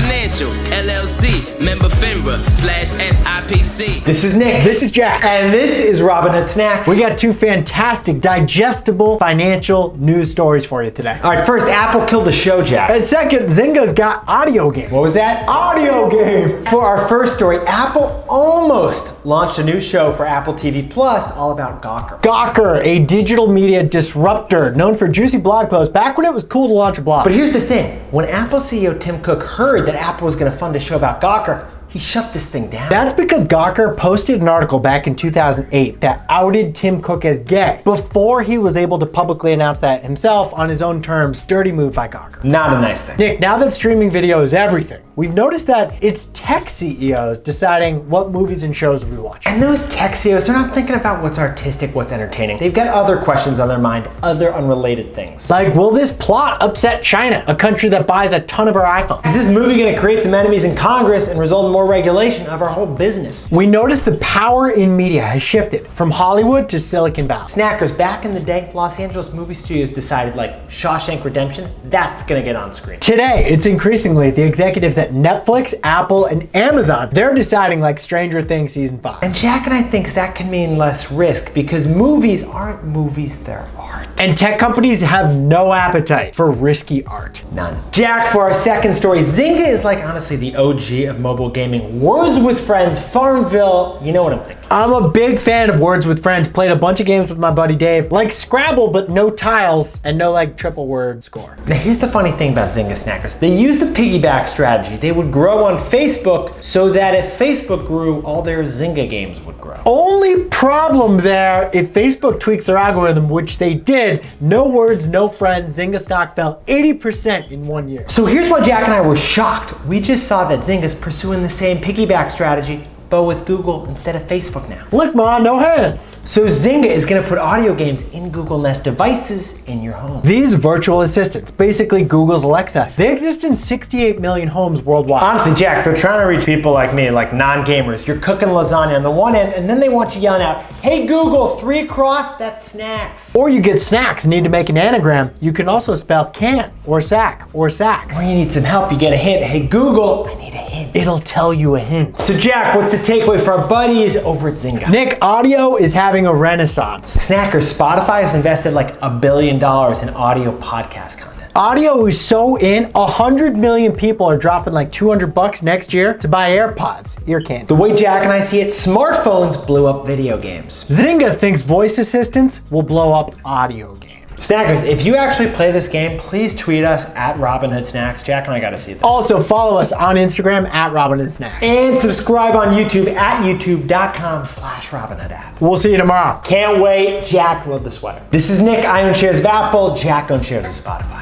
Financial, LLC, member FINRA/SIPC. This is Nick. This is Jack. And this is Robinhood Snacks. We got two fantastic, digestible financial news stories for you today. All right, first, Apple killed the show, Jack. And second, Zynga's got audio games. What was that? Audio games. For our first story, Apple almost launched a new show for Apple TV Plus all about Gawker. Gawker, a digital media disruptor known for juicy blog posts back when it was cool to launch a blog. But here's the thing. When Apple CEO Tim Cook heard that Apple was going to fund a show about Gawker, he shut this thing down. That's because Gawker posted an article back in 2008 that outed Tim Cook as gay before he was able to publicly announce that himself on his own terms. Dirty move by Gawker. Not a nice thing. Nick, now that streaming video is everything, we've noticed that it's tech CEOs deciding what movies and shows we watch. And those tech CEOs, they're not thinking about what's artistic, what's entertaining. They've got other questions on their mind, other unrelated things. Like, will this plot upset China, a country that buys a ton of our iPhones? Is this movie going to create some enemies in Congress and result in more regulation of our whole business? We noticed the power in media has shifted from Hollywood to Silicon Valley. Snackers, back in the day, Los Angeles movie studios decided like Shawshank Redemption, that's going to get on screen. Today, it's increasingly the executives at Netflix, Apple, and Amazon. They're deciding like Stranger Things season 5. And Jack and I think that can mean less risk because movies aren't movies, they're art. And tech companies have no appetite for risky art. None. Jack, for our second story, Zynga is like honestly the OG of mobile gaming. Words with Friends, Farmville, you know what I'm thinking. I'm a big fan of Words with Friends. Played a bunch of games with my buddy Dave. Like Scrabble, but no tiles and no like triple word score. Now here's the funny thing about Zynga Snackers. They use the piggyback strategy. They would grow on Facebook so that if Facebook grew, all their Zynga games would grow. Only problem there, if Facebook tweaks their algorithm, which they did, no words, no friends, Zynga stock fell 80% in 1 year. So here's why Jack and I were shocked. We just saw that Zynga's pursuing the same piggyback strategy, but with Google instead of Facebook now. Look, Ma, no hands. So Zynga is gonna put audio games in Google Nest devices in your home. These virtual assistants, basically Google's Alexa, they exist in 68 million homes worldwide. Honestly, Jack, they're trying to reach people like me, like non-gamers. You're cooking lasagna on the one end, and then they want you yelling out, "Hey Google, 3 across, that's snacks." Or you get snacks and need to make an anagram. You can also spell can, or sack, or sacks. Or you need some help, you get a hint. "Hey Google, I need a hint." It'll tell you a hint. So Jack, what's the takeaway for our buddies over at Zynga? Nick, audio is having a renaissance. Snackers, Spotify has invested like $1 billion in audio podcast content. Audio is so in, 100 million people are dropping like $200 next year to buy AirPods, ear candy. The way Jack and I see it, smartphones blew up video games. Zynga thinks voice assistants will blow up audio games. Snackers, if you actually play this game, please tweet us at Robinhood Snacks. Jack and I gotta see this. Also follow us on Instagram at Robinhood Snacks. And subscribe on YouTube at youtube.com/Robinhood app. We'll see you tomorrow. Can't wait. Jack, love the sweater. This is Nick. I own shares of Apple. Jack owns shares of Spotify.